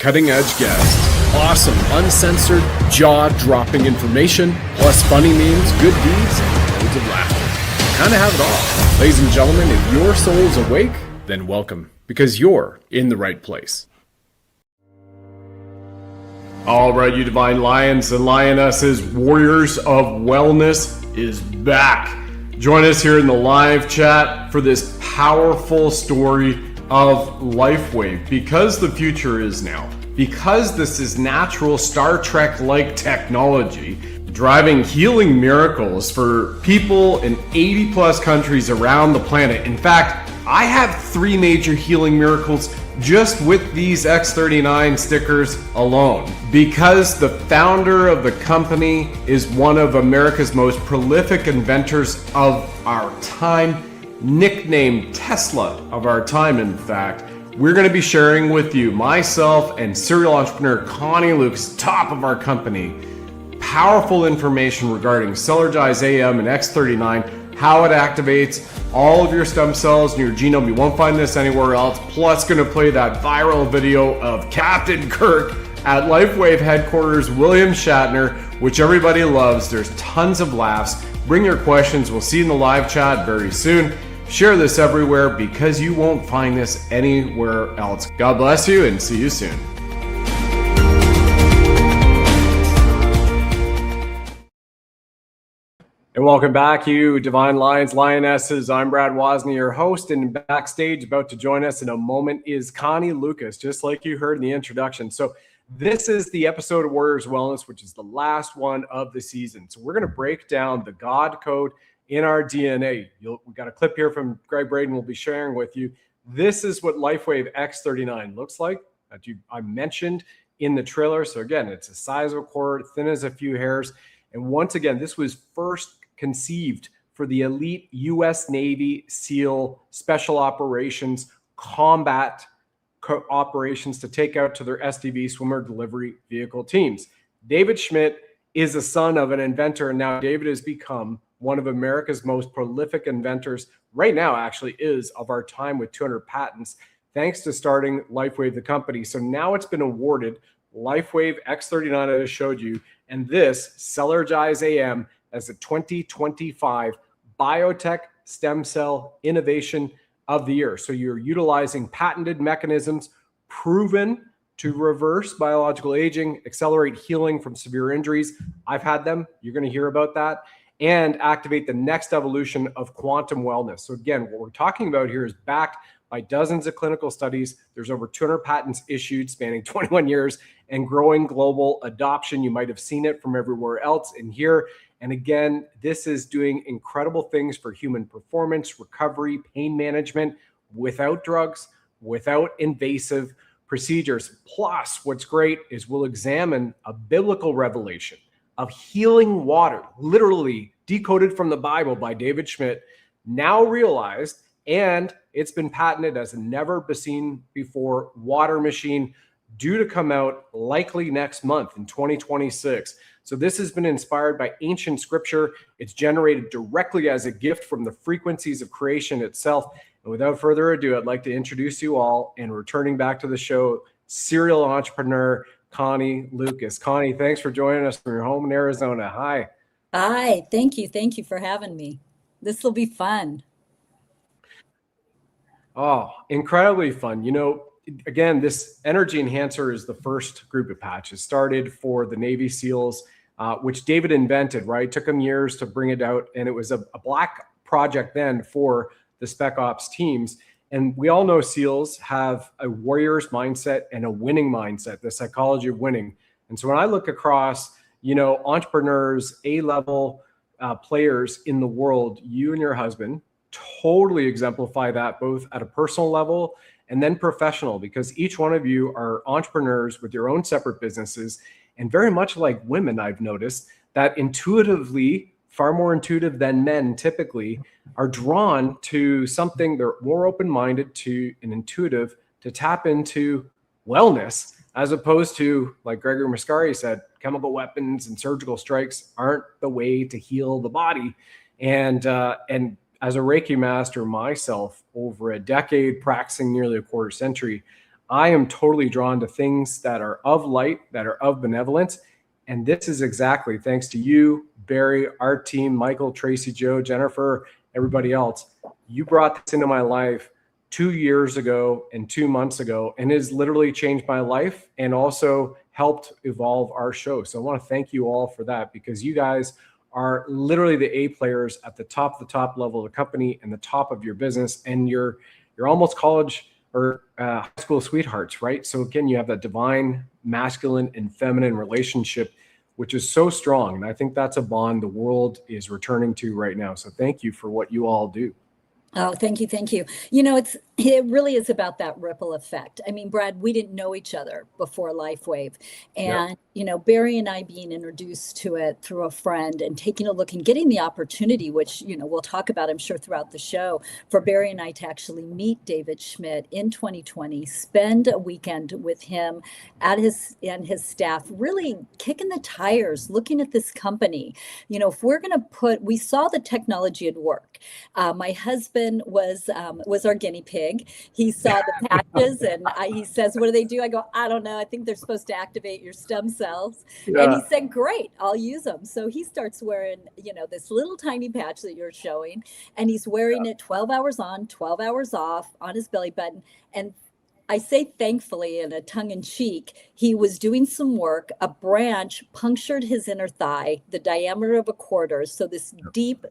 cutting edge guests, awesome, uncensored, jaw-dropping information, plus funny memes, good deeds, and loads of laughter. Kind of have it all. Ladies and gentlemen, if your soul is awake, then welcome, because you're in the right place. All right, you divine lions and lionesses, warriors of wellness is back. Join us here in the live chat for this powerful story of LifeWave, because the future is now. Because this is natural Star Trek-like technology, driving healing miracles for people in 80 plus countries around the planet. In fact, I have 3 major healing miracles just with these X39 stickers alone, because the founder of the company is one of America's most prolific inventors of our time, nicknamed Tesla of our time. In fact, we're going to be sharing with you, myself and serial entrepreneur Connie Lucas, top of our company, powerful information regarding Cellular AM and X39, how it activates all of your stem cells in your genome. You won't find this anywhere else. Plus, going to play that viral video of Captain Kirk at LifeWave headquarters, William Shatner, which everybody loves. There's tons of laughs. Bring your questions. We'll see you in the live chat very soon. Share this everywhere, because you won't find this anywhere else. God bless you, and see you soon. And welcome back, you divine lions, lionesses. I'm Brad Wozny, your host, and backstage about to join us in a moment is Connie Lucas, just like you heard in the introduction. So this is the episode of Warriors Wellness, which is the last one of the season. So we're going to break down the God code in our DNA. We got a clip here from Greg Braden we'll be sharing with you. This is what LifeWave X39 looks like, that I mentioned in the trailer. So again, it's the size of a quarter, thin as a few hairs. And once again, this was first conceived for the elite U.S. Navy SEAL special operations combat operations to take out to their SDV swimmer delivery vehicle teams. David Schmidt is the son of an inventor, and now David has become one of America's most prolific inventors. Right now, actually, is of our time with 200 patents, thanks to starting LifeWave, the company. So now it's been awarded LifeWave X39, I just showed you, and this Cellular AM as the 2025 Biotech Stem Cell Innovation of the Year. So you're utilizing patented mechanisms proven to reverse biological aging, accelerate healing from severe injuries. I've had them. You're going to hear about that. And activate the next evolution of quantum wellness. So again, what we're talking about here is backed by dozens of clinical studies. There's over 200 patents issued spanning 21 years and growing global adoption. You might have seen it from everywhere else in here. And again, this is doing incredible things for human performance, recovery, pain management, without drugs, without invasive procedures. Plus, what's great is we'll examine a biblical revelation of healing water, literally decoded from the Bible by David Schmidt, now realized, and it's been patented as a never seen before water machine, due to come out likely next month in 2026. So this has been inspired by ancient scripture. It's generated directly as a gift from the frequencies of creation itself. And without further ado, I'd like to introduce you all, and returning back to the show, serial entrepreneur Connie Lucas. Connie, thanks for joining us from your home in Arizona. Hi. Hi, thank you. Thank you for having me. This will be fun. Oh, incredibly fun. You know, again, this energy enhancer is the first group of patches started for the Navy SEALs, which David invented, right? It took him years to bring it out. And it was a black project then for the Spec Ops teams. And we all know SEALs have a warrior's mindset and a winning mindset, the psychology of winning. And so when I look across, you know, entrepreneurs, A-level players in the world, you and your husband totally exemplify that, both at a personal level and then professional, because each one of you are entrepreneurs with your own separate businesses. And very much like women, I've noticed that intuitively, far more intuitive than men typically, are drawn to something. They're more open-minded to and intuitive to tap into wellness, as opposed to, like Gregory Muscari said, chemical weapons and surgical strikes aren't the way to heal the body. And as a Reiki master myself, over a decade, practicing nearly a quarter century, I am totally drawn to things that are of light, that are of benevolence. And this is exactly thanks to you, Barry, our team, Michael, Tracy, Joe, Jennifer, everybody else. You brought this into my life 2 years ago and 2 months ago, and it has literally changed my life and also helped evolve our show. So I want to thank you all for that, because you guys are literally the A players at the top level of the company and the top of your business. And you're almost college or high school sweethearts, right? So again, you have that divine masculine and feminine relationship, which is so strong. And I think that's a bond the world is returning to right now. So thank you for what you all do. Oh, thank you. Thank you. You know, it really is about that ripple effect. I mean, Brad, we didn't know each other before LifeWave. And, Yep. you know, Barry and I being introduced to it through a friend and taking a look and getting the opportunity, which, you know, we'll talk about, I'm sure, throughout the show, for Barry and I to actually meet David Schmidt in 2020, spend a weekend with him and his staff, really kicking the tires, looking at this company. You know, if we're going to we saw the technology at work. My husband was our guinea pig. He saw the patches and he says, "What do they do?" I go, "I don't know. I think they're supposed to activate your stem cells." Yeah. And he said, "Great, I'll use them." So he starts wearing, you know, this little tiny patch that you're showing, and he's wearing it 12 hours on, 12 hours off on his belly button. And I say thankfully in a tongue in cheek, he was doing some work. A branch punctured his inner thigh, the diameter of a quarter. So this deep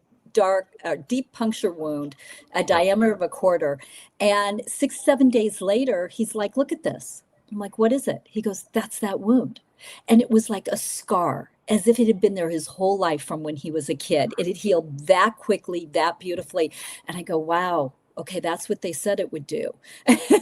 puncture wound, a diameter of a quarter. And 6-7 days later, he's like, "Look at this." I'm like, "What is it?" He goes, "That's that wound." And it was like a scar, as if it had been there his whole life from when he was a kid. It had healed that quickly, that beautifully. And I go, "Wow. Okay, that's what they said it would do."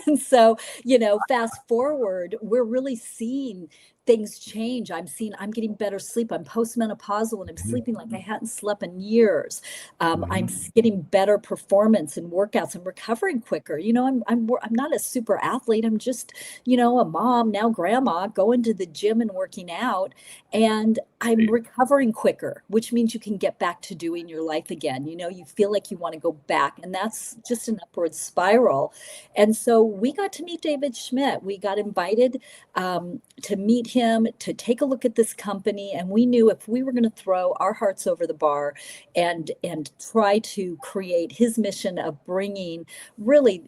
And so, you know, fast forward, we're really seeing things change. I'm getting better sleep. I'm postmenopausal and I'm sleeping like I hadn't slept in years. I'm getting better performance in workouts. I'm recovering quicker. You know, I'm not a super athlete. I'm just, you know, a mom, now grandma, going to the gym and working out. And I'm recovering quicker, which means you can get back to doing your life again. You know, you feel like you want to go back, and that's just an upward spiral. And so we got to meet David Schmidt. We got invited to meet him, to take a look at this company. And we knew if we were going to throw our hearts over the bar and try to create his mission of bringing really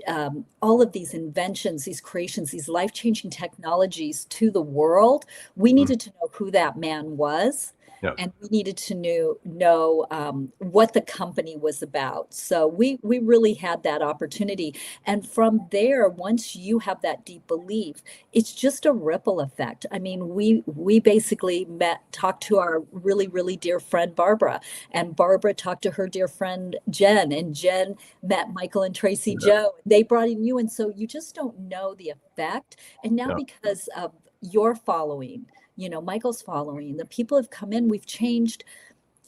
all of these inventions, these creations, these life-changing technologies to the world, we needed to know who that man was. Yep. And we needed to know what the company was about. So we really had that opportunity. And from there, once you have that deep belief, it's just a ripple effect. I mean, we basically talked to our really, really dear friend, Barbara, and Barbara talked to her dear friend, Jen, and Jen met Michael and Tracy Joe. They brought in you. And so you just don't know the effect. And now because of your following, you know, Michael's following, the people have come in, we've changed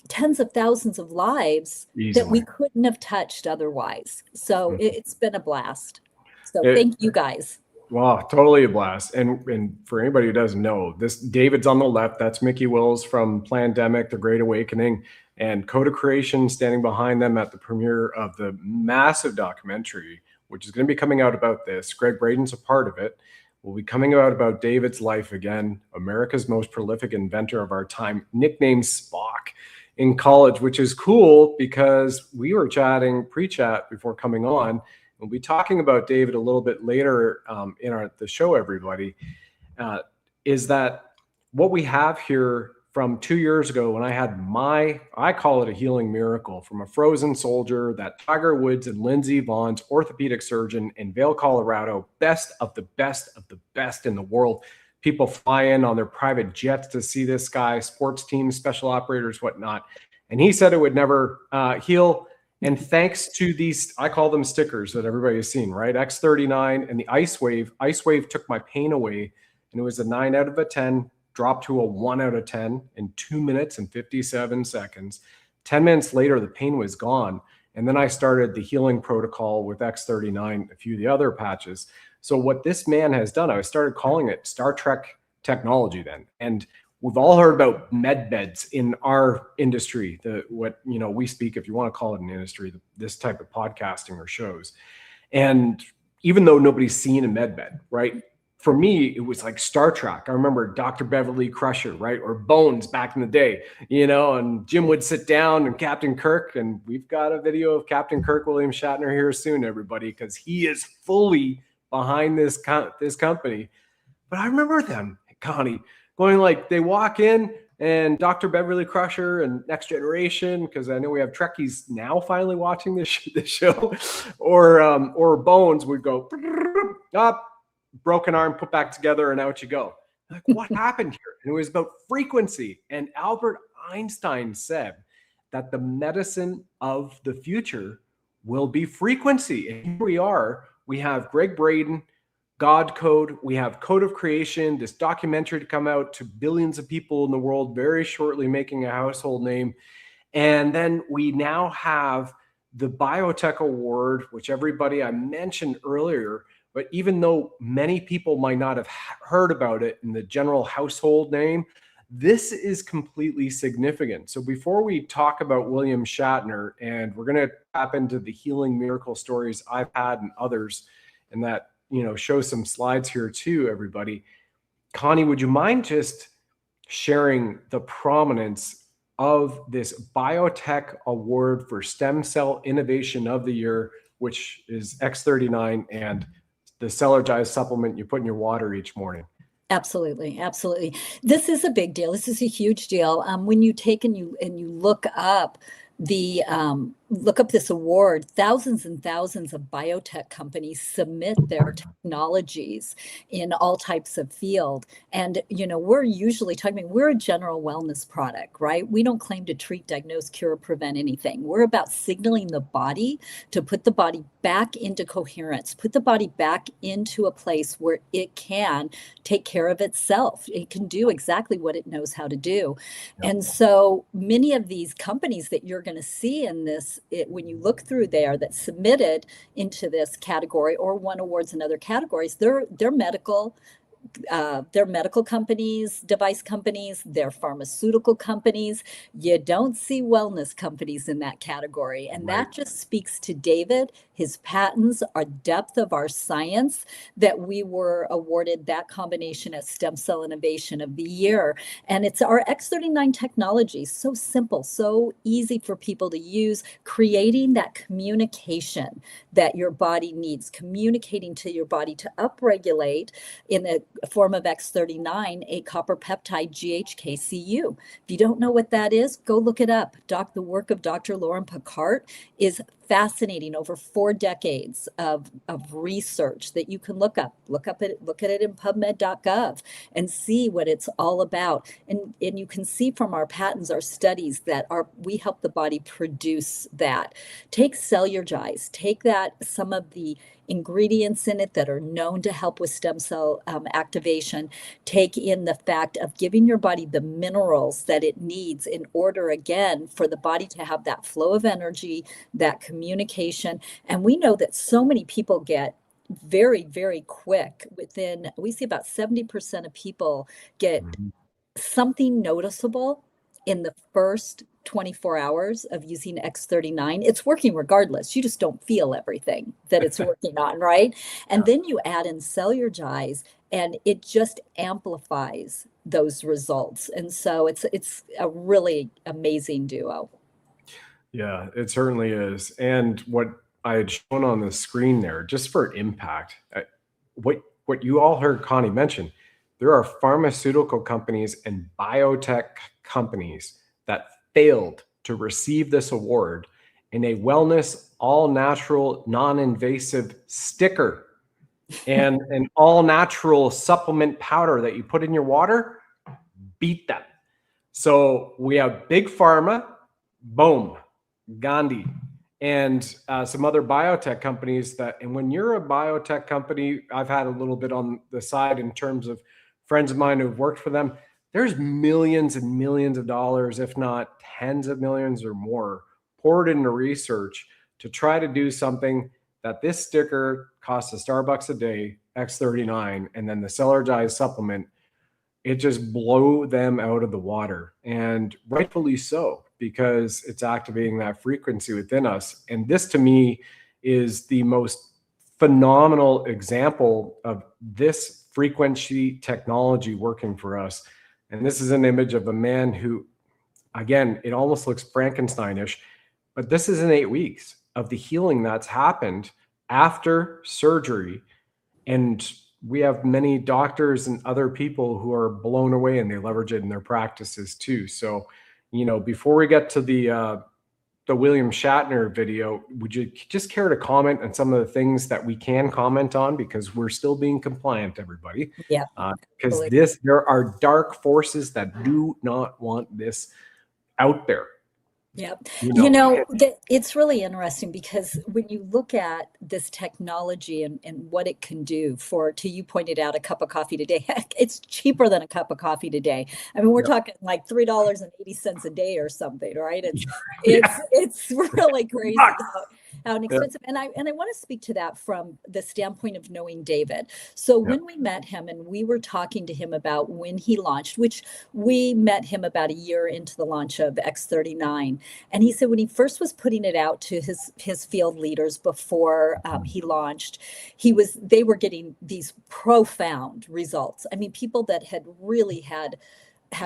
tens of thousands of lives that we couldn't have touched otherwise. So it's been a blast. So thank you guys. Wow, totally a blast. And for anybody who doesn't know, this David's on the left, that's Mickey Wills from Plandemic, The Great Awakening, and Coda Creation standing behind them at the premiere of the massive documentary, which is going to be coming out about this. Greg Braden's a part of it. Will be coming out about David's life again, America's most prolific inventor of our time, nicknamed Spock in college, which is cool because we were chatting pre-chat before coming on. We'll be talking about David a little bit later in the show, everybody, is that what we have here from 2 years ago when I had I call it a healing miracle from a frozen soldier, that Tiger Woods and Lindsey Vaughn's orthopedic surgeon in Vail, Colorado, best of the best of the best in the world. People fly in on their private jets to see this guy, sports teams, special operators, whatnot. And he said it would never heal. And thanks to these, I call them stickers that everybody has seen, right? X39 and the IceWave took my pain away. And it was a 9 out of 10. Dropped to a 1 out of 10 in 2 minutes and 57 seconds. 10 minutes later, the pain was gone. And then I started the healing protocol with X39, a few of the other patches. So what this man has done, I started calling it Star Trek technology then. And we've all heard about med beds in our industry, we speak, if you want to call it an industry, this type of podcasting or shows. And even though nobody's seen a med bed, right? for me, it was like Star Trek. I remember Dr. Beverly Crusher, right? Or Bones back in the day, you know, and Jim would sit down and Captain Kirk, and we've got a video of Captain Kirk William Shatner here soon, everybody, because he is fully behind this company. But I remember them, Connie, going like, they walk in and Dr. Beverly Crusher and Next Generation, because I know we have Trekkies now finally watching this show, or Bones would go up, broken arm, put back together, and out you go. Like, what happened here? And it was about frequency. And Albert Einstein said that the medicine of the future will be frequency. And here we are. We have Greg Braden, God Code. We have Code of Creation, this documentary to come out to billions of people in the world very shortly, making a household name. And then we now have the Biotech Award, which everybody I mentioned earlier. But even though many people might not have heard about it in the general household name, this is completely significant. So before we talk about William Shatner, and we're going to tap into the healing miracle stories I've had and others, and that, you know, show some slides here too, everybody. Connie, would you mind just sharing the prominence of this Biotech Award for Stem Cell Innovation of the Year, which is X39, and the Cellular supplement you put in your water each morning? Absolutely, absolutely. This is a big deal. This is a huge deal. When you take and you look up this award, thousands and thousands of biotech companies submit their technologies in all types of field. And, you know, we're usually talking, we're a general wellness product, right? We don't claim to treat, diagnose, cure, or prevent anything. We're about signaling the body to put the body back into coherence, put the body back into a place where it can take care of itself. It can do exactly what it knows how to do. Yeah. And so many of these companies that you're going to see in this, when you look through there, that submitted into this category or won awards in other categories, they're medical companies, device companies, they're pharmaceutical companies. You don't see wellness companies in that category. And that just speaks to David, his patents, our depth of our science, that we were awarded that combination as Stem Cell Innovation of the Year. And it's our X39 technology, so simple, so easy for people to use, creating that communication that your body needs, communicating to your body to upregulate in the form of X39, a copper peptide GHKCU. If you don't know what that is, go look it up. The work of Dr. Lauren Picard is fascinating. Over 4 decades of research that you can look at it in PubMed.gov and see what it's all about. And you can see from our patents, our studies, that we help the body produce that. Take Cellular, take some of the ingredients in it that are known to help with stem cell activation, take in the fact of giving your body the minerals that it needs in order, again, for the body to have that flow of energy, that communication. And we know that so many people get very, very quick we see about 70% of people get something noticeable in the first 24 hours of using X39. It's working regardless. You just don't feel everything that it's working on, right? And then you add in Cellular, and it just amplifies those results. And so it's a really amazing duo. Yeah, it certainly is. And what I had shown on the screen there, just for impact, what you all heard Connie mention, there are pharmaceutical companies and biotech companies that failed to receive this award in a wellness, all-natural, non-invasive sticker and an all-natural supplement powder that you put in your water. Beat them. So we have Big Pharma, boom, Gandhi, and some other biotech companies and when you're a biotech company, I've had a little bit on the side in terms of friends of mine who've worked for them. There's millions and millions of dollars, if not tens of millions or more, poured into research to try to do something that this sticker costs a Starbucks a day, X39, and then the Cellular supplement, it just blow them out of the water. And rightfully so, because it's activating that frequency within us. And this, to me, is the most phenomenal example of this frequency technology working for us. And this is an image of a man who, again, it almost looks Frankensteinish, but this is in 8 weeks of the healing that's happened after surgery. And we have many doctors and other people who are blown away, and they leverage it in their practices too. So, you know, before we get to the William Shatner video, would you just care to comment on some of the things that we can comment on, because we're still being compliant, everybody? Yeah. Because there are dark forces that do not want this out there. Yep. You know, it's really interesting, because when you look at this technology and what it can do you pointed out, a cup of coffee today, heck, it's cheaper than a cup of coffee today. I mean, we're talking like $3.80 a day or something, right? It's really crazy how inexpensive. And I want to speak to that from the standpoint of knowing David. So when we met him and we were talking to him about when he launched, which we met him about a year into the launch of X39. And he said when he first was putting it out to his field leaders before he launched, they were getting these profound results. I mean, people that had really had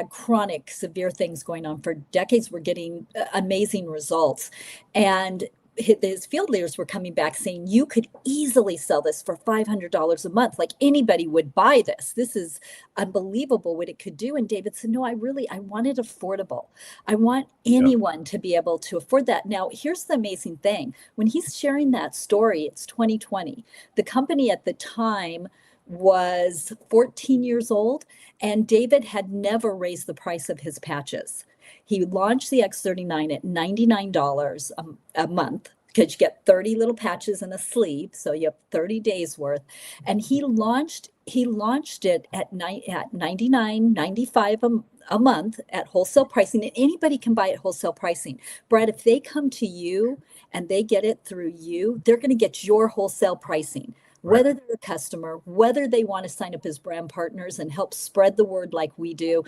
chronic, severe things going on for decades were getting amazing results. And his field leaders were coming back saying, you could easily sell this for $500 a month. Like, anybody would buy this. This is unbelievable what it could do. And David said, no, I want it affordable. I want anyone to be able to afford that. Now, here's the amazing thing. When he's sharing that story, it's 2020. The company at the time was 14 years old, and David had never raised the price of his patches. He launched the X39 at $99 a month, because you get 30 little patches in a sleeve, so you have 30 days worth. And he launched it at $99.95 a month at wholesale pricing, and anybody can buy at wholesale pricing. Brad, if they come to you and they get it through you, they're going to get your wholesale pricing. Whether they're a customer, whether they want to sign up as brand partners and help spread the word like we do,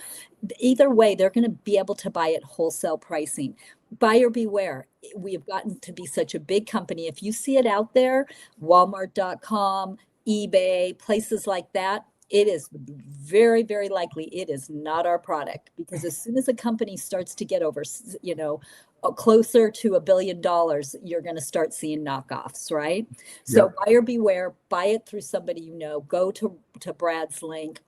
either way, they're going to be able to buy at wholesale pricing. Buyer beware. We have gotten to be such a big company. If you see it out there, Walmart.com, eBay, places like that, it is very, very likely it is not our product, because as soon as a company starts to get over, closer to $1 billion, you're going to start seeing knockoffs, right? So buyer beware, buy it through somebody you know, go to Brad's link.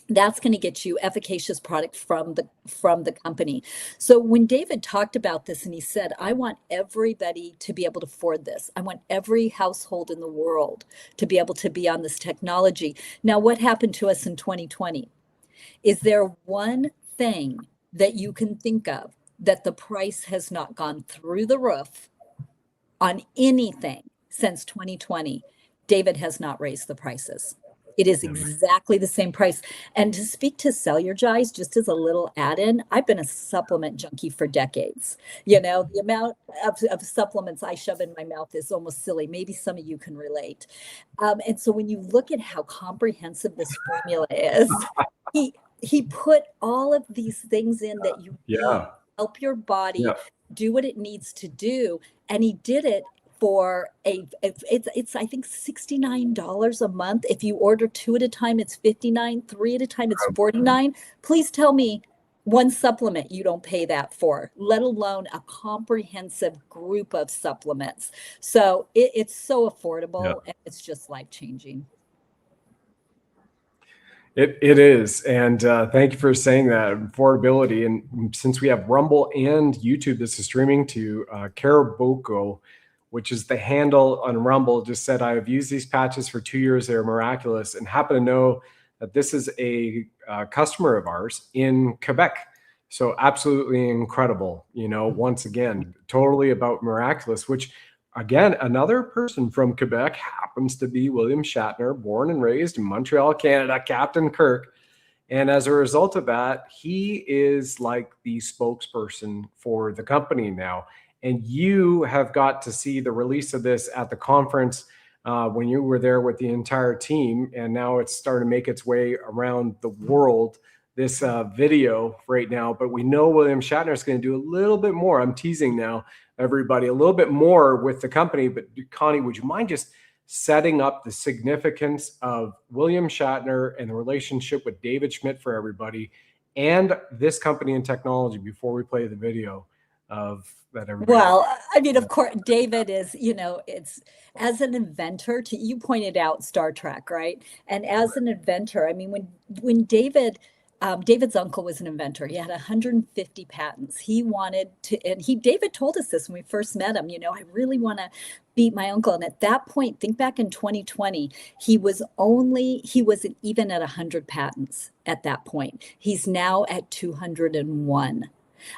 That's going to get you efficacious product from the company. So when David talked about this and he said, I want everybody to be able to afford this. I want every household in the world to be able to be on this technology. Now, what happened to us in 2020? Is there one thing that you can think of that the price has not gone through the roof on anything since 2020? David has not raised the prices. It is exactly the same price. And to speak to Cellular, just as a little add-in, I've been a supplement junkie for decades. You know, the amount of supplements I shove in my mouth is almost silly. Maybe some of you can relate. And so when you look at how comprehensive this formula is, he put all of these things in that you need to help your body do what it needs to do. And he did it for it's I think $69 a month. If you order 2 at a time, it's $59. 3 at a time, it's $49. Please tell me one supplement you don't pay that for, let alone a comprehensive group of supplements. So it's so affordable and it's just life-changing. It is. And thank you for saying that, affordability. And since we have Rumble and YouTube, this is streaming to Caraboko, which is the handle on Rumble, just said, I have used these patches for 2 years. They're miraculous. And happen to know that this is a customer of ours in Quebec. So absolutely incredible. You know, once again, totally about miraculous, which again, another person from Quebec happens to be William Shatner, born and raised in Montreal, Canada, Captain Kirk. And as a result of that, he is like the spokesperson for the company now. And you have got to see the release of this at the conference when you were there with the entire team. And now it's starting to make its way around the world, this video right now. But we know William Shatner is going to do a little bit more. I'm teasing now, everybody, a little bit more with the company. But Connie, would you mind just setting up the significance of William Shatner and the relationship with David Schmidt for everybody, and this company and technology before we play the video of that everybody. Well, I mean, of course, David is, it's as an inventor, you pointed out Star Trek, right? And as an inventor, I mean, when David's uncle was an inventor. He had 150 patents. He wanted to, and David told us this when we first met him, I really want to beat my uncle. And at that point, think back in 2020, he wasn't even at 100 patents at that point. He's now at 201.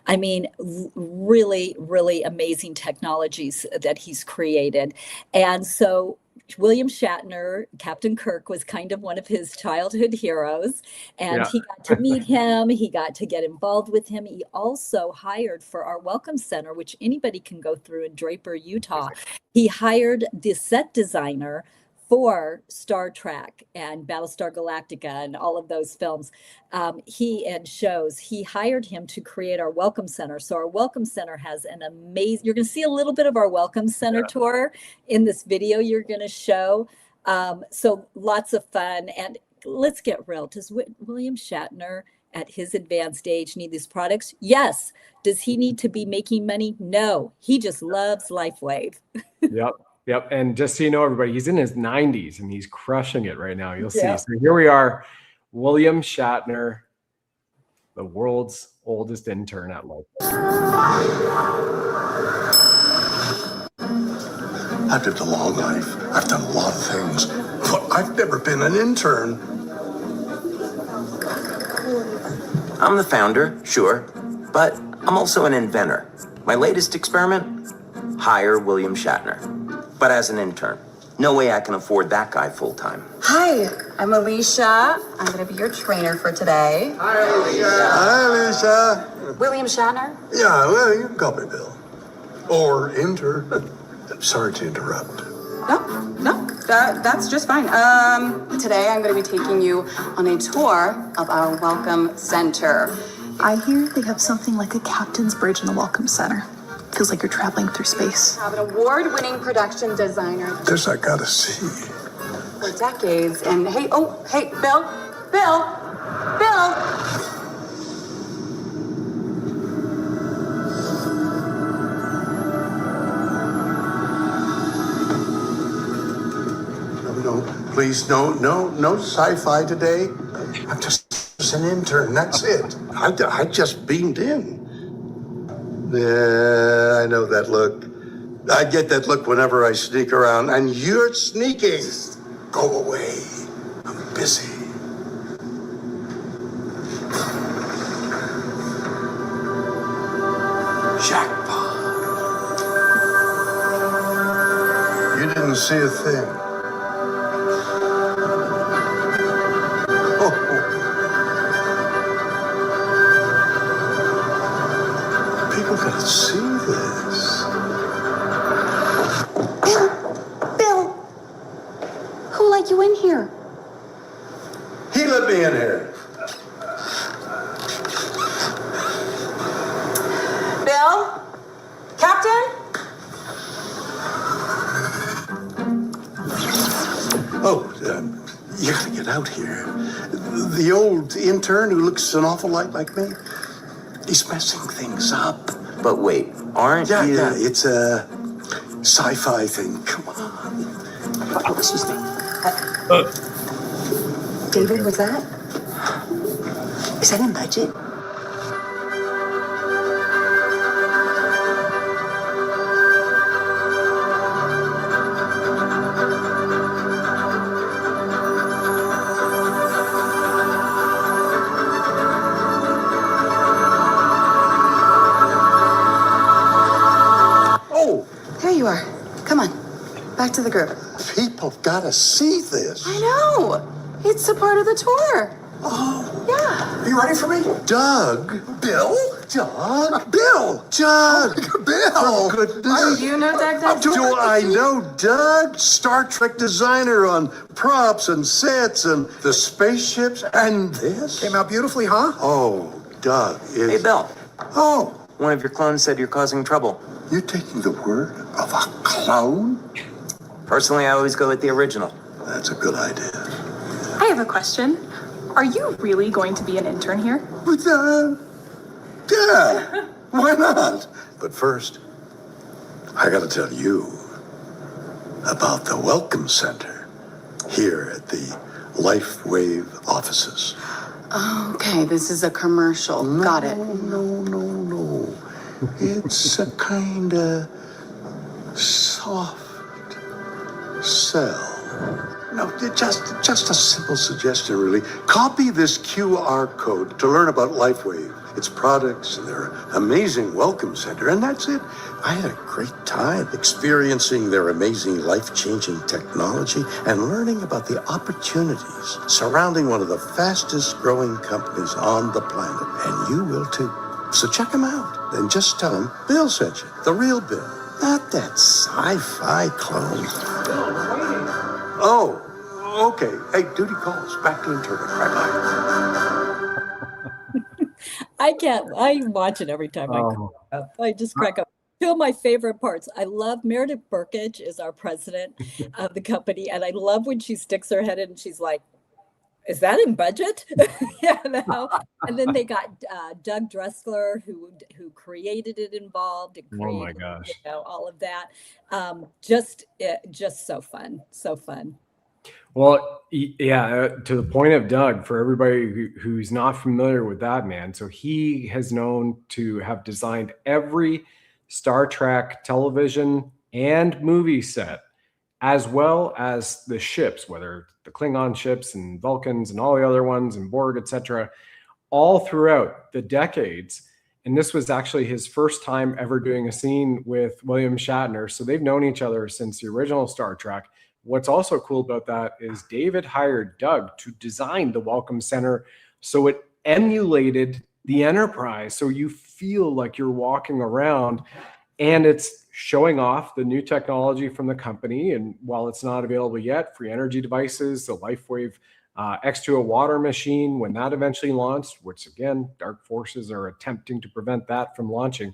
I mean, really, really amazing technologies that he's created. And so William Shatner, Captain Kirk, was kind of one of his childhood heroes, and he got to meet him. He got to get involved with him. He also hired for our Welcome Center, which anybody can go through in Draper, Utah. He hired the set designer for Star Trek and Battlestar Galactica and all of those films, he hired him to create our Welcome Center. So our Welcome Center has an amazing, you're going to see a little bit of our Welcome Center tour in this video you're going to show. So lots of fun. And let's get real. Does William Shatner at his advanced age need these products? Yes. Does he need to be making money? No. He just loves LifeWave. Yep. And just so you know, everybody, he's in his 90s and he's crushing it right now. You'll see. So here we are, William Shatner, the world's oldest intern at LifeWave. I've lived a long life. I've done a lot of things, but I've never been an intern. I'm the founder, sure, but I'm also an inventor. My latest experiment? Hire William Shatner. But as an intern. No way I can afford that guy full-time. Hi, I'm Alicia. I'm going to be your trainer for today. Hi, Alicia. Hi, Alicia. William Shatner? Yeah, well, you can call me Bill. Or intern. Sorry to interrupt. No, that's just fine. Today I'm going to be taking you on a tour of our Welcome Center. I hear they have something like a captain's bridge in the Welcome Center. Feels like you're traveling through space. I have an award-winning production designer. This I gotta see. For decades. And hey, Bill. No, please, no sci-fi today. I'm just an intern, that's it. I just beamed in. Yeah, I know that look. I get that look whenever I sneak around, and you're sneaking. Go away. I'm busy. Jackpot. You didn't see a thing. People gotta see this. Bill, who let you in here? He let me in here. Bill? Captain? You gotta get out here. The old intern who looks an awful lot like me, he's messing things up. But wait, aren't you? Yeah, it's a sci-fi thing. Come on. Oh, excuse me. David, was that? Is that in budget? There you are. Come on. Back to the group. People gotta see this. I know. It's a part of the tour. Oh. Yeah. Are you ready for me? Doug. Bill. Doug. Bill. Doug. Bill. Oh, goodness. Oh, you know Doug? Do I know Doug? Star Trek designer on props and sets and the spaceships and this. Came out beautifully, huh? Oh, Doug is... Hey, Bill. Oh. One of your clones said you're causing trouble. You're taking the word of a clone? Personally, I always go with the original. That's a good idea. I have a question. Are you really going to be an intern here? But, yeah, why not? But first, I gotta tell you about the Welcome Center here at the LifeWave offices. Okay, this is a commercial. Got it. No. It's a kind of soft sell. No, just a simple suggestion, really. Copy this QR code to learn about LifeWave, its products, and their amazing welcome center, and that's it. I had a great time experiencing their amazing life-changing technology and learning about the opportunities surrounding one of the fastest-growing companies on the planet, and you will too. So check them out, and just tell them Bill sent you, the real Bill, not that sci-fi clone. Oh, okay. Hey, duty calls. Back to interning. Bye-bye. I watch it every time I crack up. I just crack up. Two of my favorite parts. I love Meredith Burkage is our president of the company. And I love when she sticks her head in and she's like, is that in budget? And then they got Doug Dressler, who created it, involved and created, oh my gosh, all of that. Just so fun, so fun. Well, yeah, to the point of Doug, for everybody who's not familiar with that man, so he has known to have designed every Star Trek television and movie set, as well as the ships, whether the Klingon ships and Vulcans and all the other ones and Borg, etc., all throughout the decades. And this was actually his first time ever doing a scene with William Shatner. So they've known each other since the original Star Trek. What's also cool about that is David hired Doug to design the Welcome Center so it emulated the Enterprise. So you feel like you're walking around, and it's showing off the new technology from the company. And while it's not available yet, free energy devices, the LifeWave X2 water machine, when that eventually launched, which again, dark forces are attempting to prevent that from launching.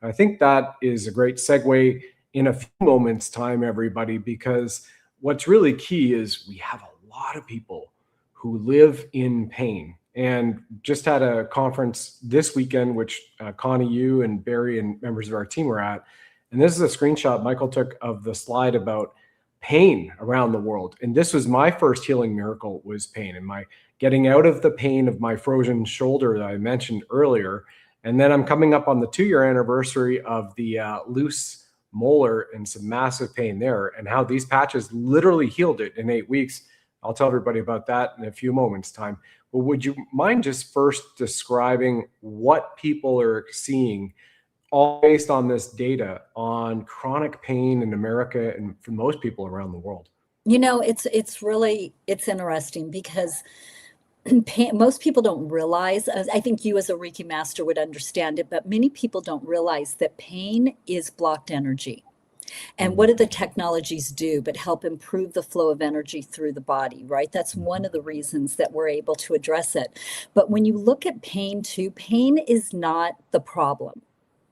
I think that is a great segue in a few moments' time, everybody, because what's really key is we have a lot of people who live in pain. And just had a conference this weekend, which Connie, you and Barry and members of our team were at. And this is a screenshot Michael took of the slide about pain around the world. And this was my first healing miracle, was pain, and my getting out of the pain of my frozen shoulder that I mentioned earlier. And then I'm coming up on the 2-year anniversary of the loose molar and some massive pain there, and how these patches literally healed it in 8 weeks. I'll tell everybody about that in a few moments' time. But would you mind just first describing what people are seeing, all based on this data on chronic pain in America and for most people around the world? It's really interesting because most people don't realize, I think you as a Reiki master would understand it, but many people don't realize that pain is blocked energy. And what do the technologies do but help improve the flow of energy through the body, right? That's one of the reasons that we're able to address it. But when you look at pain too, pain is not the problem.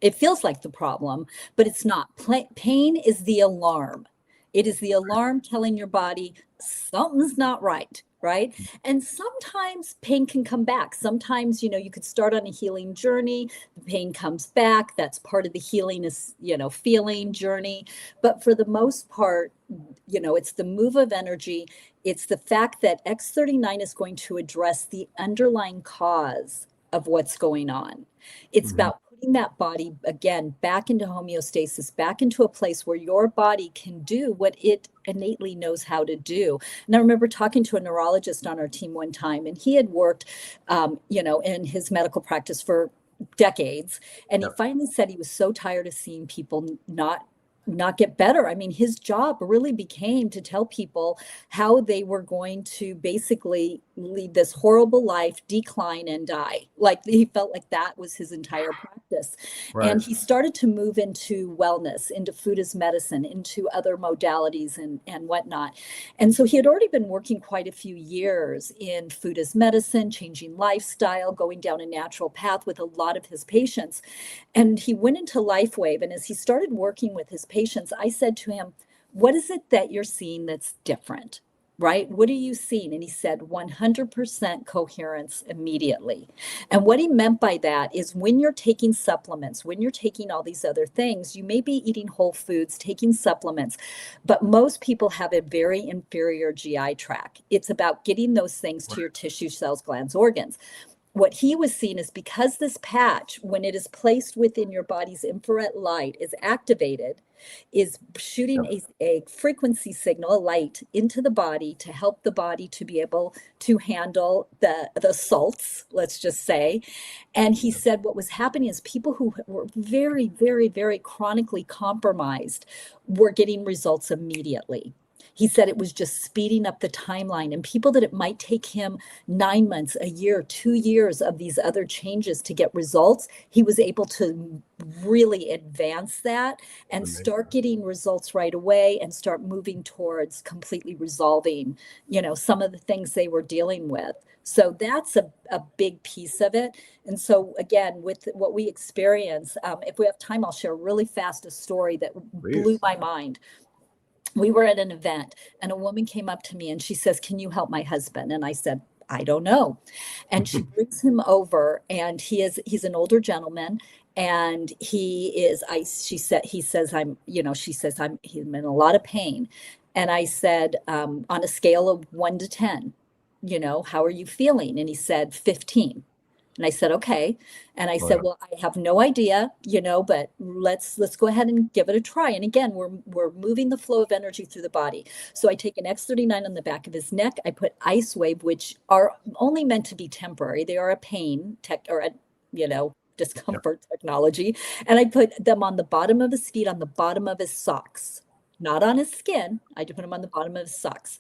It feels like the problem, but it's not. Pain is the alarm. It is the alarm telling your body something's not right, right? And sometimes pain can come back. Sometimes, you could start on a healing journey. The pain comes back. That's part of the healing is, feeling journey. But for the most part, it's the move of energy. It's the fact that X39 is going to address the underlying cause of what's going on. It's about putting that body again back into homeostasis, back into a place where your body can do what it innately knows how to do. And I remember talking to a neurologist on our team one time, and he had worked, in his medical practice for decades. And he finally said he was so tired of seeing people not get better. I mean, his job really became to tell people how they were going to basically lead this horrible life, decline and die. Like he felt like that was his entire practice. Right. And he started to move into wellness, into food as medicine, into other modalities and whatnot. And so he had already been working quite a few years in food as medicine, changing lifestyle, going down a natural path with a lot of his patients. And he went into LifeWave. And as he started working with his patients, I said to him, what is it that you're seeing that's different? Right? What are you seeing? And he said 100% coherence immediately. And what he meant by that is when you're taking supplements, when you're taking all these other things, you may be eating whole foods, taking supplements, but most people have a very inferior GI tract. It's about getting those things to your tissue, cells, glands, organs. What he was seeing is because this patch, when it is placed within your body's infrared light, is activated, is shooting a frequency signal, a light, into the body to help the body to be able to handle the assaults, let's just say. And he said what was happening is people who were very, very, very chronically compromised were getting results immediately. He said it was just speeding up the timeline, and people that it might take him 9 months, a year, 2 years of these other changes to get results, he was able to really advance that and start getting results right away and start moving towards completely resolving, some of the things they were dealing with. So that's a big piece of it. And so again, with what we experience, if we have time, I'll share really fast a story that blew my mind. We were at an event and a woman came up to me and she says, "Can you help my husband?" And I said, "I don't know." And she brings him over, and he's an older gentleman, and he's in a lot of pain. And I said, on a scale of 1 to 10, how are you feeling? And he said 15. And I said, okay. And I said, well, I have no idea, but let's go ahead and give it a try. And again, we're moving the flow of energy through the body. So I take an X39 on the back of his neck. I put LifeWave, which are only meant to be temporary. They are a pain discomfort technology. And I put them on the bottom of his feet, on the bottom of his socks, not on his skin. I put them on the bottom of his socks.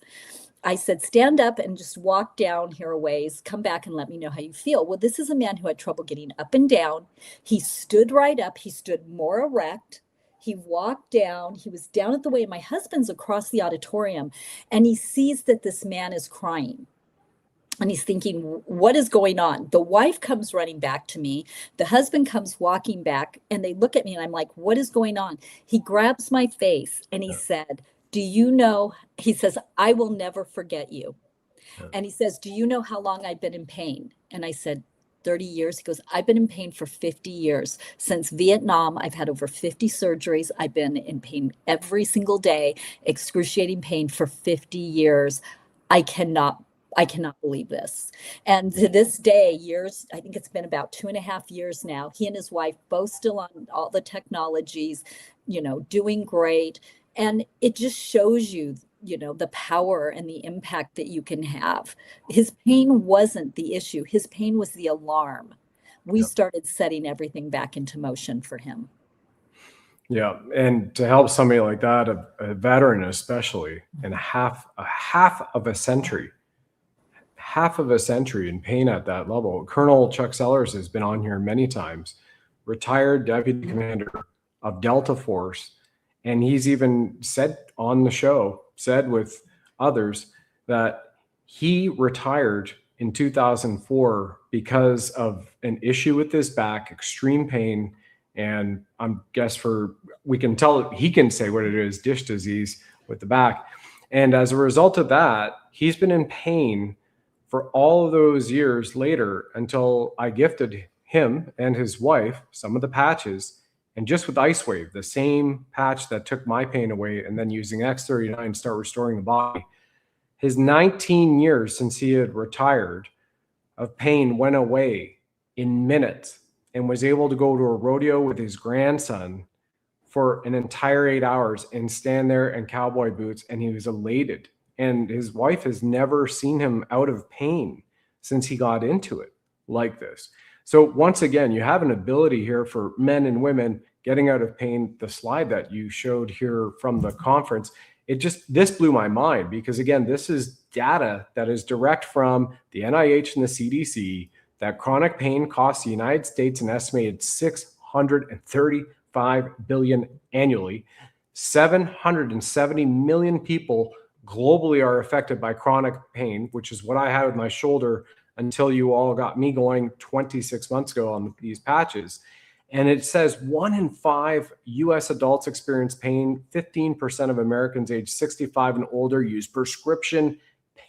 I said, stand up and just walk down here a ways, come back and let me know how you feel. Well, this is a man who had trouble getting up and down. He stood right up. He stood more erect. He walked down. He was down at the way. My husband's across the auditorium, and he sees that this man is crying. And he's thinking, what is going on? The wife comes running back to me. The husband comes walking back, and they look at me, and I'm like, what is going on? He grabs my face, and he said, "Do you know," he says, "I will never forget you." And he says, "Do you know how long I've been in pain?" And I said, 30 years. He goes, "I've been in pain for 50 years. Since Vietnam, I've had over 50 surgeries. I've been in pain every single day, excruciating pain for 50 years. I cannot believe this." And to this day, I think it's been about 2.5 years now, he and his wife both still on all the technologies, doing great. And it just shows you, the power and the impact that you can have. His pain wasn't the issue. His pain was the alarm. We started setting everything back into motion for him. Yeah. And to help somebody like that, a veteran especially, in half of a century in pain at that level. Colonel Chuck Sellers has been on here many times, retired deputy commander of Delta Force. And he's even said on the show, said with others, that he retired in 2004 because of an issue with his back, extreme pain. And we can tell, he can say what it is, dish disease with the back. And as a result of that, he's been in pain for all of those years later until I gifted him and his wife some of the patches. And just with LifeWave, the same patch that took my pain away, and then using X39 start restoring the body, his 19 years since he had retired of pain went away in minutes, and was able to go to a rodeo with his grandson for an entire 8 hours and stand there in cowboy boots, and he was elated. And his wife has never seen him out of pain since he got into it like this. So once again, you have an ability here for men and women getting out of pain. The slide that you showed here from the conference, this blew my mind, because again, this is data that is direct from the NIH and the CDC, that chronic pain costs the United States an estimated $635 billion annually. 770 million people globally are affected by chronic pain, which is what I had with my shoulder until you all got me going 26 months ago on these patches. And it says 1 in 5 US adults experience pain. 15% of Americans age 65 and older use prescription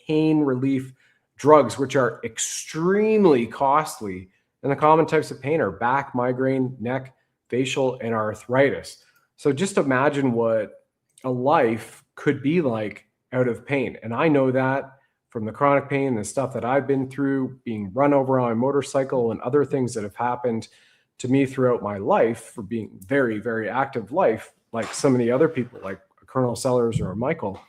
pain relief drugs, which are extremely costly. And the common types of pain are back, migraine, neck, facial, and arthritis. So just imagine what a life could be like out of pain. And I know that from the chronic pain, the stuff that I've been through, being run over on a motorcycle and other things that have happened to me throughout my life for being very, very active life, like some of the other people like Colonel Sellers or Michael.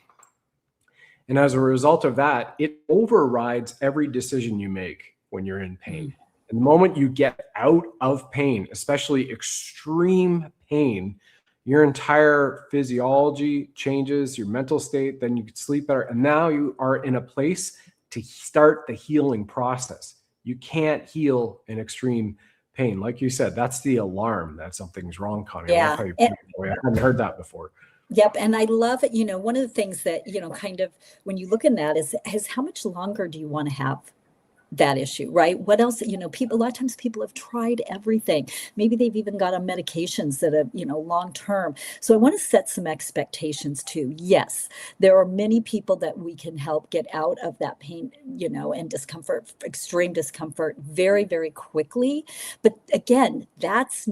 And as a result of that, it overrides every decision you make when you're in pain. And the moment you get out of pain, especially extreme pain, your entire physiology changes, your mental state, then you can sleep better. And now you are in a place to start the healing process. You can't heal in extreme pain. Like you said, that's the alarm that something's wrong, Connie. Yeah. I haven't heard that before. Yep. And I love it. One of the things that, kind of when you look in that is how much longer do you want to have that issue, right? What else, people, a lot of times people have tried everything. Maybe they've even got on medications that are, long-term. So I want to set some expectations too. Yes, there are many people that we can help get out of that pain, and discomfort, extreme discomfort very, very quickly. But again, that's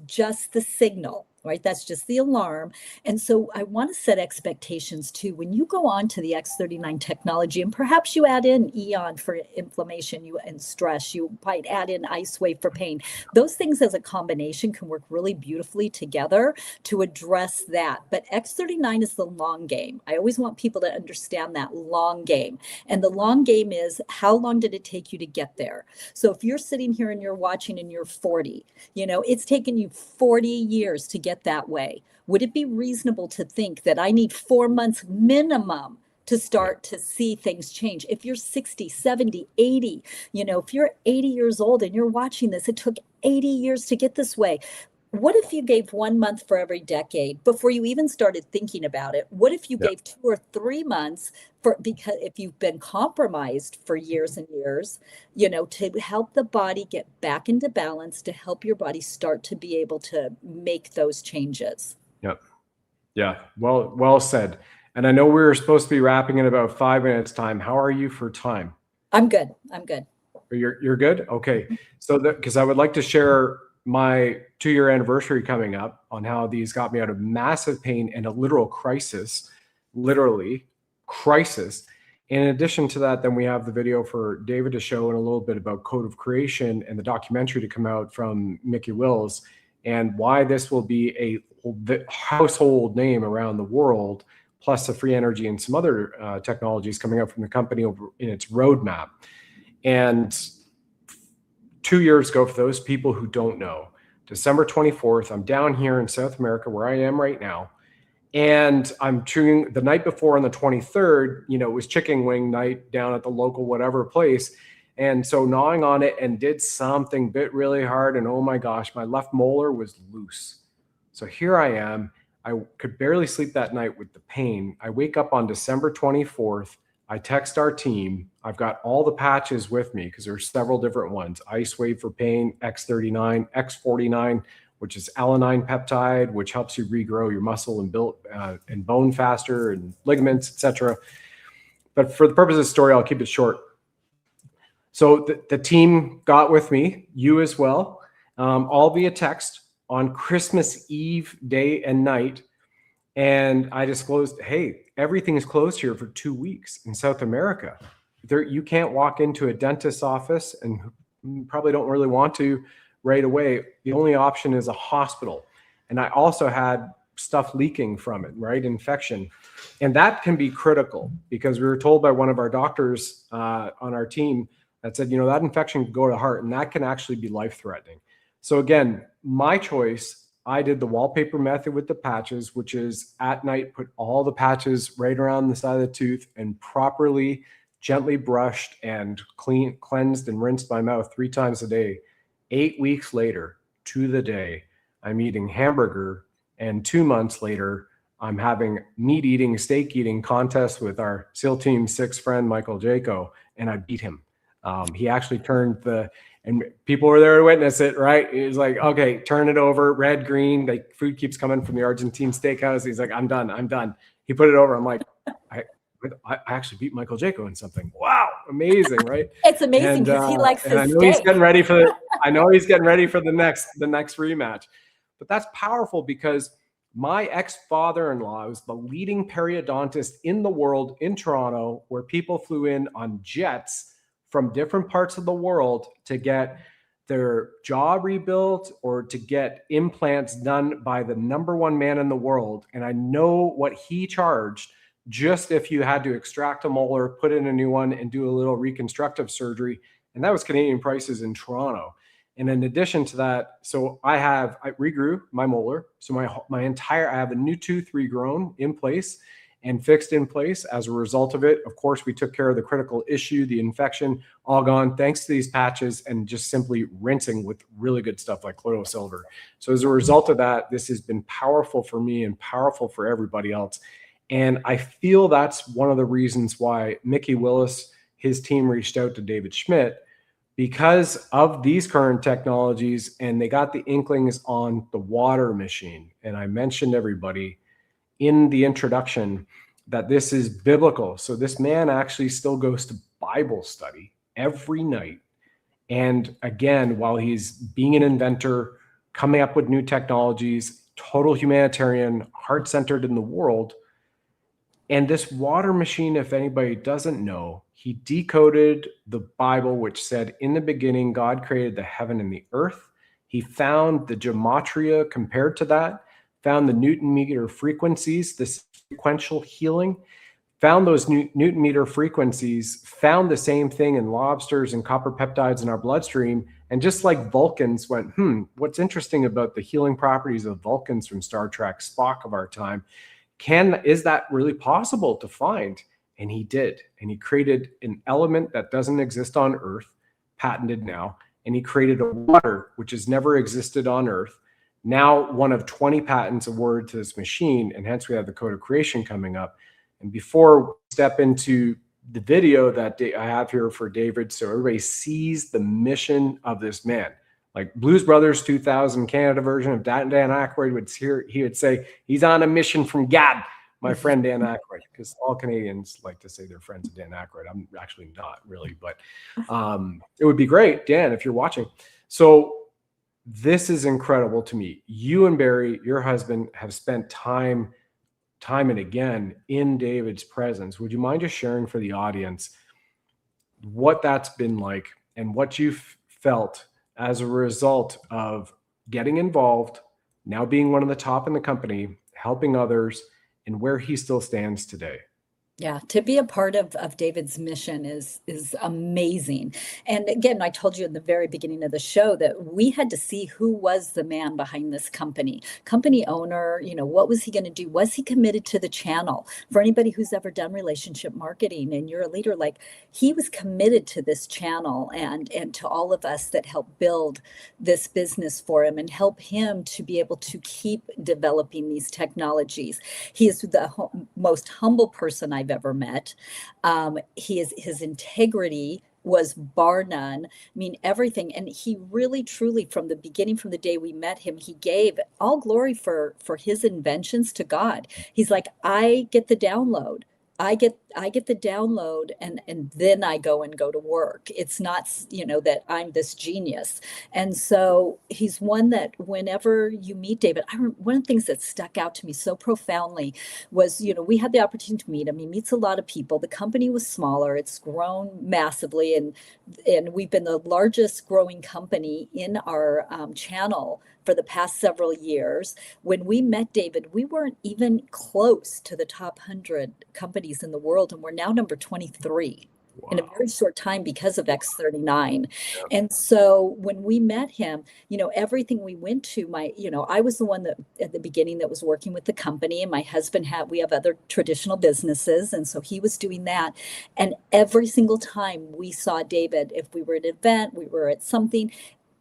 just the signal. Right? That's just the alarm. And so I want to set expectations too. When you go on to the X39 technology, and perhaps you add in Eon for inflammation and stress, you might add in IceWave for pain. Those things as a combination can work really beautifully together to address that. But X39 is the long game. I always want people to understand that long game. And the long game is, how long did it take you to get there? So if you're sitting here and you're watching and you're 40, it's taken you 40 years to get that way. Would it be reasonable to think that I need 4 months minimum to start to see things change? If you're 60, 70, 80, if you're 80 years old and you're watching this, it took 80 years to get this way. What if you gave 1 month for every decade before you even started thinking about it? What if you gave 2 or 3 months because if you've been compromised for years and years, to help the body get back into balance, to help your body start to be able to make those changes? Yep. Yeah. Well said. And I know we were supposed to be wrapping in about 5 minutes time. How are you for time? I'm good. You're good? Okay. So because I would like to share my 2-year anniversary coming up on how these got me out of massive pain and a literal crisis, literally crisis. In addition to that, then we have the video for David to show and a little bit about Code of Creation and the documentary to come out from Mickey Wills and why this will be a household name around the world, plus the free energy and some other technologies coming out from the company over in its roadmap. And 2 years ago, for those people who don't know, December 24th, I'm down here in South America where I am right now. And I'm chewing the night before on the 23rd, it was chicken wing night down at the local whatever place. And so gnawing on it and did something, bit really hard. And oh my gosh, my left molar was loose. So here I am. I could barely sleep that night with the pain. I wake up on December 24th. I text our team. I've got all the patches with me because there's several different ones. IceWave for pain, X39, X49, which is alanine peptide, which helps you regrow your muscle and build and bone faster and ligaments, etc. But for the purpose of the story, I'll keep it short. So the team got with me, you as well, all via text on Christmas Eve day and night. And I disclosed, hey, everything is closed here for 2 weeks in South America. You can't walk into a dentist's office, and you probably don't really want to right away. The only option is a hospital. And I also had stuff leaking from it, right? Infection. And that can be critical because we were told by one of our doctors on our team that said, that infection could go to the heart and that can actually be life-threatening. So again, my choice, I did the wallpaper method with the patches, which is at night, put all the patches right around the side of the tooth and properly, gently brushed and cleansed and rinsed my mouth 3 times a day. 8 weeks later, to the day, I'm eating hamburger, and 2 months later, I'm having meat eating, steak eating contest with our SEAL Team 6 friend, Michael Jaco, and I beat him. He actually turned And people were there to witness it, right? He was like, okay, turn it over, red, green. Like food keeps coming from the Argentine steakhouse. He's like, I'm done. He put it over. I'm like, I actually beat Michael Jaco in something. Wow, amazing, right? It's amazing because he likes his steak. He's getting ready for the next rematch. But that's powerful because my ex-father-in-law was the leading periodontist in the world in Toronto, where people flew in on jets from different parts of the world to get their jaw rebuilt or to get implants done by the #1 man in the world. And I know what he charged just if you had to extract a molar, put in a new one, and do a little reconstructive surgery. And that was Canadian prices in Toronto. And in addition to that, so I regrew my molar. So I have a new tooth regrown in place and fixed in place as a result of it. Of course, we took care of the critical issue, the infection, all gone thanks to these patches and just simply rinsing with really good stuff like colloidal silver. So as a result of that, this has been powerful for me and powerful for everybody else. And I feel that's one of the reasons why Mickey Willis, his team, reached out to David Schmidt, because of these current technologies, and they got the inklings on the water machine. And I mentioned everybody in the introduction that this is biblical. So this man actually still goes to Bible study every night. And again, while he's being an inventor, coming up with new technologies, total humanitarian, heart-centered in the world. And this water machine, if anybody doesn't know, he decoded the Bible, which said, in the beginning, God created the heaven and the earth. He found the gematria compared to that, found the Newton meter frequencies, this sequential healing, found those Newton meter frequencies, found the same thing in lobsters and copper peptides in our bloodstream. And just like Vulcans went, what's interesting about the healing properties of Vulcans from Star Trek, Spock of our time, is that really possible to find? And he did. And he created an element that doesn't exist on Earth, patented now. And he created a water which has never existed on Earth. Now one of 20 patents awarded to this machine. And hence we have the Code of Creation coming up. And before we step into the video that I have here for David, so everybody sees the mission of this man. Like Blues Brothers 2000 Canada version of Dan Aykroyd he would say, he's on a mission from God, my friend Dan Aykroyd, because all Canadians like to say they're friends of Dan Aykroyd. I'm actually not really, but it would be great, Dan, if you're watching. So this is incredible to me. You and Barry, your husband, have spent time and again in David's presence. Would you mind just sharing for the audience what that's been like and what you've felt as a result of getting involved, now being one of the top in the company, helping others, and where he still stands today? Yeah, to be a part of David's mission is amazing. And again, I told you in the very beginning of the show that we had to see who was the man behind this company owner. What was he going to do? Was he committed to the channel? For anybody who's ever done relationship marketing and you're a leader, like, he was committed to this channel and to all of us that helped build this business for him and help him to be able to keep developing these technologies. He is the most humble person I've ever met. His integrity was bar none. I mean, everything. And he really, truly, from the beginning, from the day we met him, he gave all glory for his inventions to God. He's like, I get the download. I get the download and then I go to work. It's not, that I'm this genius. And so he's one that whenever you meet David, one of the things that stuck out to me so profoundly was, we had the opportunity to meet him. He meets a lot of people. The company was smaller. It's grown massively. And we've been the largest growing company in our channel for the past several years. When we met David, we weren't even close to the top 100 companies in the world, and we're now number 23 in a very short time because of X39. Yep. And so when we met him, everything we went to, I was the one that at the beginning that was working with the company, and my husband we have other traditional businesses. And so he was doing that. And every single time we saw David, if we were at an event, we were at something,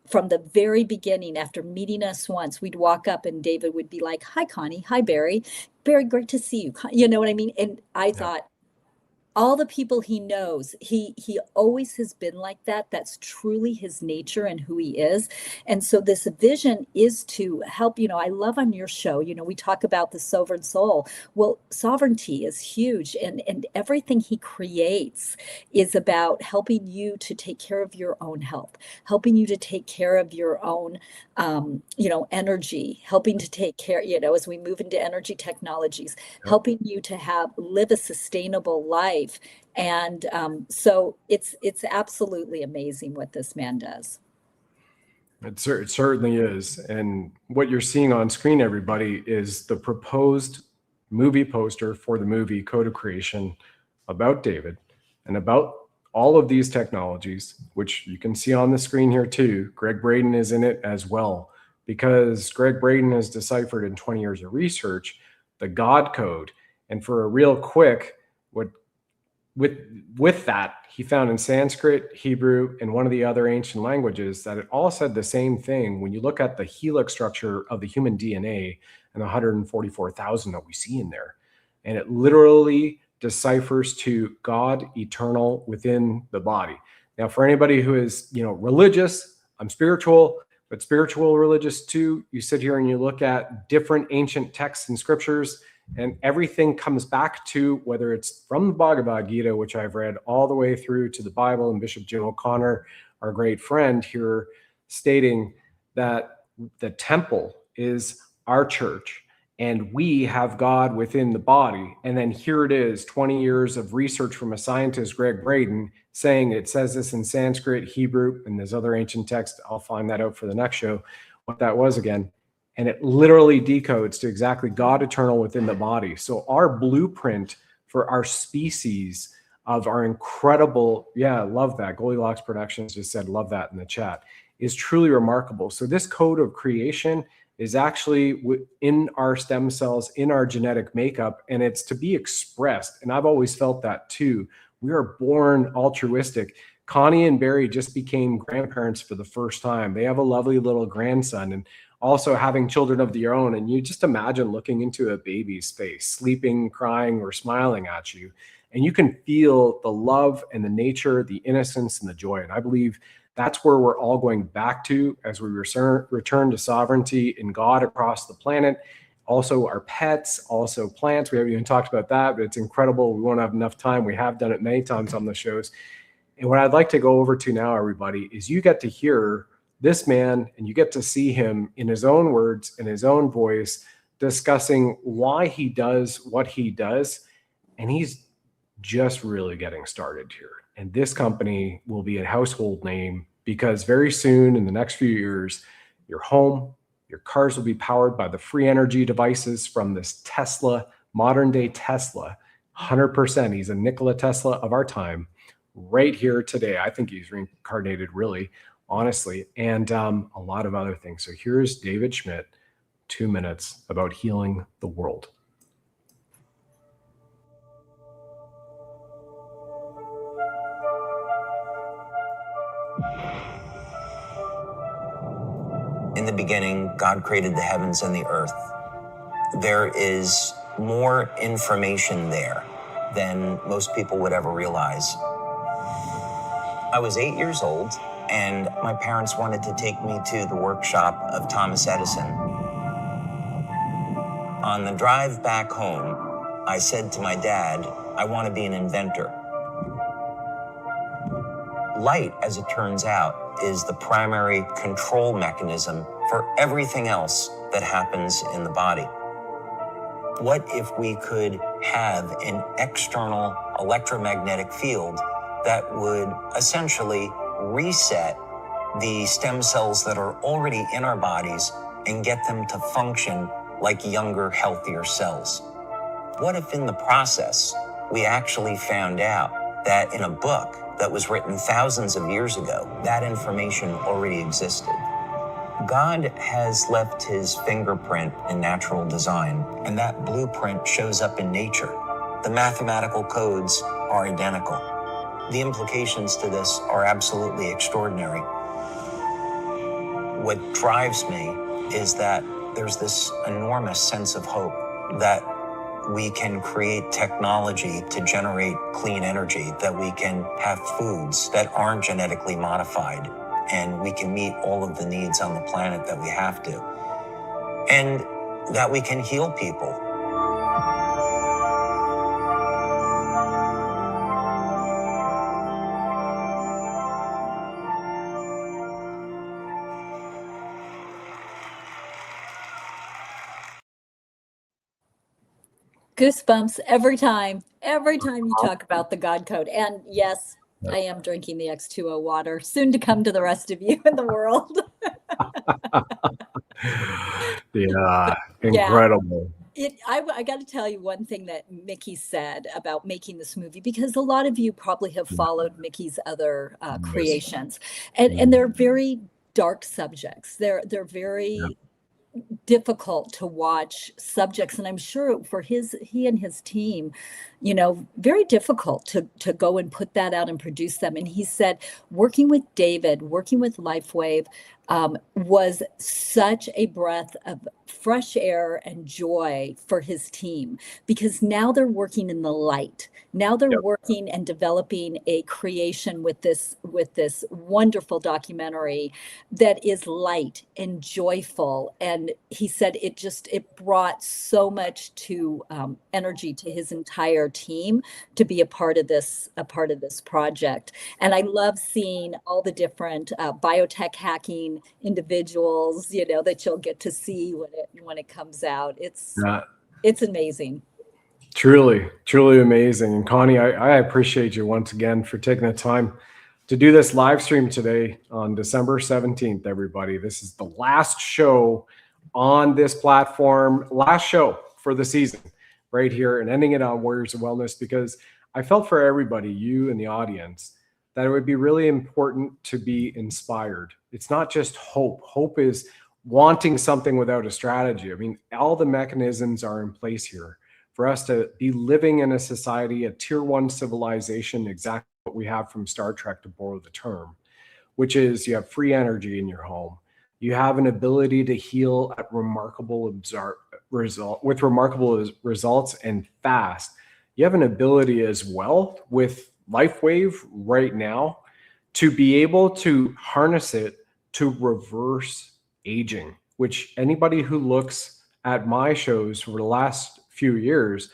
from the very beginning, after meeting us once, we'd walk up and David would be like, "Hi, Connie. Hi, Barry. Barry, great to see you." You know what I mean? And I thought, all the people he knows, he always has been like that. That's truly his nature and who he is. And so this vision is to help, I love on your show, we talk about the sovereign soul. Well, sovereignty is huge, and everything he creates is about helping you to take care of your own health, helping you to take care of your own energy, helping to take care, as we move into energy technologies, helping you to live a sustainable life. And so it's absolutely amazing what this man does. It certainly is. And what you're seeing on screen, everybody, is the proposed movie poster for the movie Code of Creation about David and about all of these technologies, which you can see on the screen here too. Greg Braden is in it as well, because Greg Braden has deciphered in 20 years of research the God code. And for a real quick, with that, he found in Sanskrit, Hebrew, and one of the other ancient languages that it all said the same thing. When you look at the helix structure of the human DNA and the 144,000 that we see in there, and it literally deciphers to God eternal within the body. Now, for anybody who is, religious, I'm spiritual, but spiritual religious too, you sit here and you look at different ancient texts and scriptures, and everything comes back to, whether it's from the Bhagavad Gita, which I've read all the way through to the Bible, and Bishop Jim O'Connor, our great friend here, stating that the temple is our church and we have God within the body. And then here it is, 20 years of research from a scientist, Greg Braden, saying it says this in Sanskrit, Hebrew, and there's other ancient texts. I'll find that out for the next show, what that was again. And it literally decodes to exactly God eternal within the body. So our blueprint for our species of our incredible, love that. Goldilocks Productions just said, love that in the chat, is truly remarkable. So this code of creation is actually in our stem cells, in our genetic makeup, and it's to be expressed. And I've always felt that too. We are born altruistic. Connie and Barry just became grandparents for the first time. They have a lovely little grandson, and also having children of their own. And you just imagine looking into a baby's face, sleeping, crying, or smiling at you. And you can feel the love and the nature, the innocence and the joy. And I believe that's where we're all going back to as we return to sovereignty in God across the planet. Also our pets, also plants. We haven't even talked about that, but it's incredible. We won't have enough time. We have done it many times on the shows. And what I'd like to go over to now, everybody, is you get to hear this man and you get to see him in his own words, in his own voice, discussing why he does what he does. And he's just really getting started here. And this company will be a household name because very soon in the next few years, your home, your cars will be powered by the free energy devices from this Tesla, modern day Tesla, 100%. He's a Nikola Tesla of our time right here today. I think he's reincarnated really, honestly, and a lot of other things. So here's David Schmidt, 2 minutes about healing the world. In the beginning, God created the heavens and the earth. There is more information there than most people would ever realize. I was 8 years old, and my parents wanted to take me to the workshop of Thomas Edison. On the drive back home, I said to my dad, I want to be an inventor. Light, as it turns out, is the primary control mechanism for everything else that happens in the body. What if we could have an external electromagnetic field that would essentially reset the stem cells that are already in our bodies and get them to function like younger, healthier cells? What if in the process, we actually found out that in a book that was written thousands of years ago, that information already existed? God has left his fingerprint in natural design, and that blueprint shows up in nature. The mathematical codes are identical. The implications to this are absolutely extraordinary. What drives me is that there's this enormous sense of hope that we can create technology to generate clean energy, that we can have foods that aren't genetically modified, and we can meet all of the needs on the planet that we have to, and that we can heal people. Goosebumps every time you talk about the God Code. And yes, I am drinking the X2O water, soon to come to the rest of you in the world. Yeah, incredible. I got to tell you one thing that Mickey said about making this movie, because a lot of you probably have followed Mickey's other creations, and they're very dark subjects. They're very difficult to watch subjects, and I'm sure for he and his team, very difficult to go and put that out and produce them. And he said working with David, working with LifeWave, was such a breath of fresh air and joy for his team, because now they're working in the light. Now they're working and developing a creation with this wonderful documentary that is light and joyful. And he said it brought so much to energy to his entire team to be a part of this project. And I love seeing all the different biotech hacking individuals, that you'll get to see when it comes out. It's amazing. Truly, truly amazing. And Connie, I appreciate you once again for taking the time to do this live stream today on December 17th, everybody. This is the last show on this platform, last show for the season right here, and ending it on Warriors of Wellness, because I felt for everybody, you and the audience, that it would be really important to be inspired. It's not just hope. Hope is wanting something without a strategy. I mean, all the mechanisms are in place here for us to be living in a society, a tier 1 civilization, exactly what we have from Star Trek, to borrow the term, which is you have free energy in your home. You have an ability to heal at remarkable results and fast. You have an ability as well with LifeWave right now to be able to harness it to reverse aging, which anybody who looks at my shows for the last few years,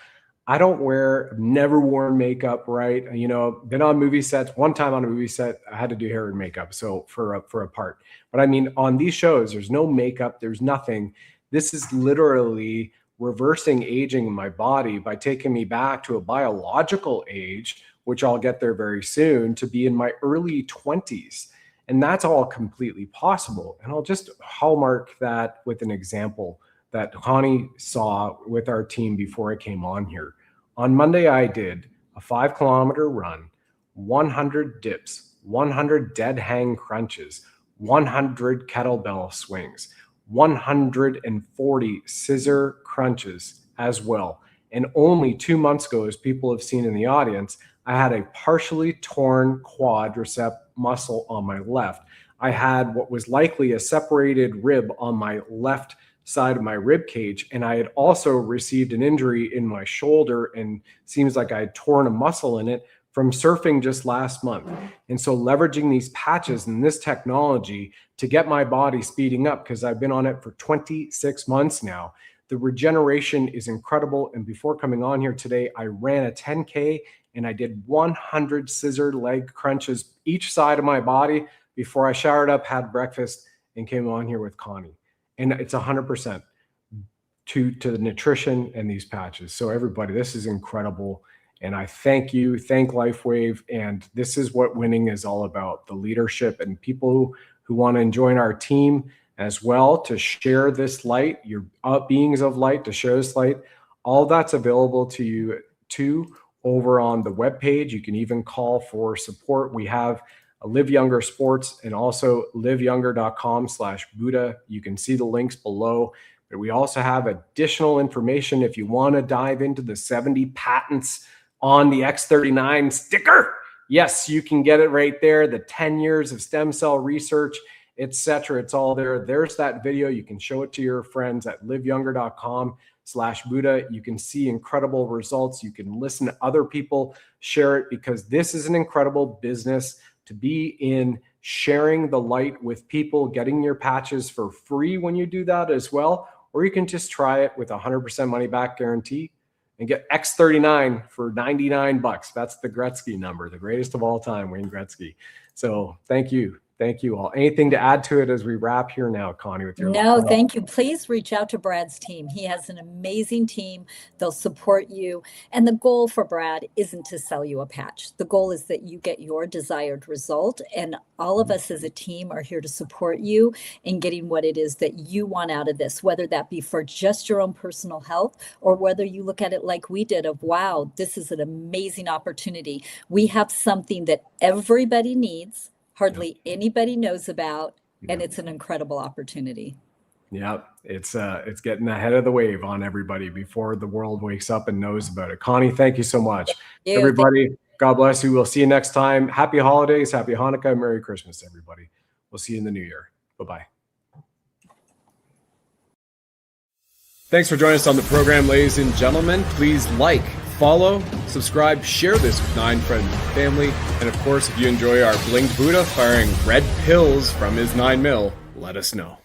I never worn makeup, right? Been on movie sets. One time on a movie set, I had to do hair and makeup, so for a part. But I mean, on these shows, there's no makeup, there's nothing. This is literally reversing aging in my body by taking me back to a biological age, which I'll get there very soon, to be in my early 20s. And that's all completely possible. And I'll just hallmark that with an example that Connie saw with our team before I came on here. On Monday, I did a 5-kilometer run, 100 dips, 100 dead hang crunches, 100 kettlebell swings, 140 scissor crunches as well. And only 2 months ago, as people have seen in the audience, I had a partially torn quadricep muscle on my left. I had what was likely a separated rib on my left side of my rib cage, and I had also received an injury in my shoulder, and seems like I had torn a muscle in it from surfing just last month. And so leveraging these patches and this technology to get my body speeding up, because I've been on it for 26 months now. The regeneration is incredible. And before coming on here today, I ran a 10K and I did 100 scissor leg crunches each side of my body before I showered up, had breakfast, and came on here with Connie. And it's 100% to the nutrition and these patches. So everybody, this is incredible. And I thank LifeWave. And this is what winning is all about, the leadership and people who want to join our team as well, to share this light, your beings of light, to share this light. All that's available to you too over on the webpage. You can even call for support. We have Live Younger Sports and also liveyounger.com/Buddha. You can see the links below. But we also have additional information if you want to dive into the 70 patents on the X39 sticker. Yes, you can get it right there. The 10 years of stem cell research, etc. It's all there. There's that video. You can show it to your friends at liveyounger.com. patreon.com/Buddha. You can see incredible results. You can listen to other people share it, because this is an incredible business to be in, sharing the light with people, getting your patches for free when you do that as well. Or you can just try it with 100% money back guarantee and get X39 for $99. That's the Gretzky number, the greatest of all time, Wayne Gretzky. So thank you. Thank you all. Anything to add to it as we wrap here now, Connie, with your No, thank you. Please reach out to Brad's team. He has an amazing team. They'll support you. And the goal for Brad isn't to sell you a patch. The goal is that you get your desired result. And all of us as a team are here to support you in getting what it is that you want out of this, whether that be for just your own personal health, or whether you look at it like we did of, wow, this is an amazing opportunity. We have something that everybody needs, hardly anybody knows about, and it's an incredible opportunity. Yeah, it's getting ahead of the wave on everybody before the world wakes up and knows about it. Connie, thank you so much. Everybody, God bless you. We'll see you next time. Happy holidays, happy Hanukkah, Merry Christmas, everybody. We'll see you in the new year. Bye-bye. Thanks for joining us on the program, ladies and gentlemen. Please like, follow, subscribe, share this with 9 friends and family. And of course, if you enjoy our blinged Buddha firing red pills from his 9mm, let us know.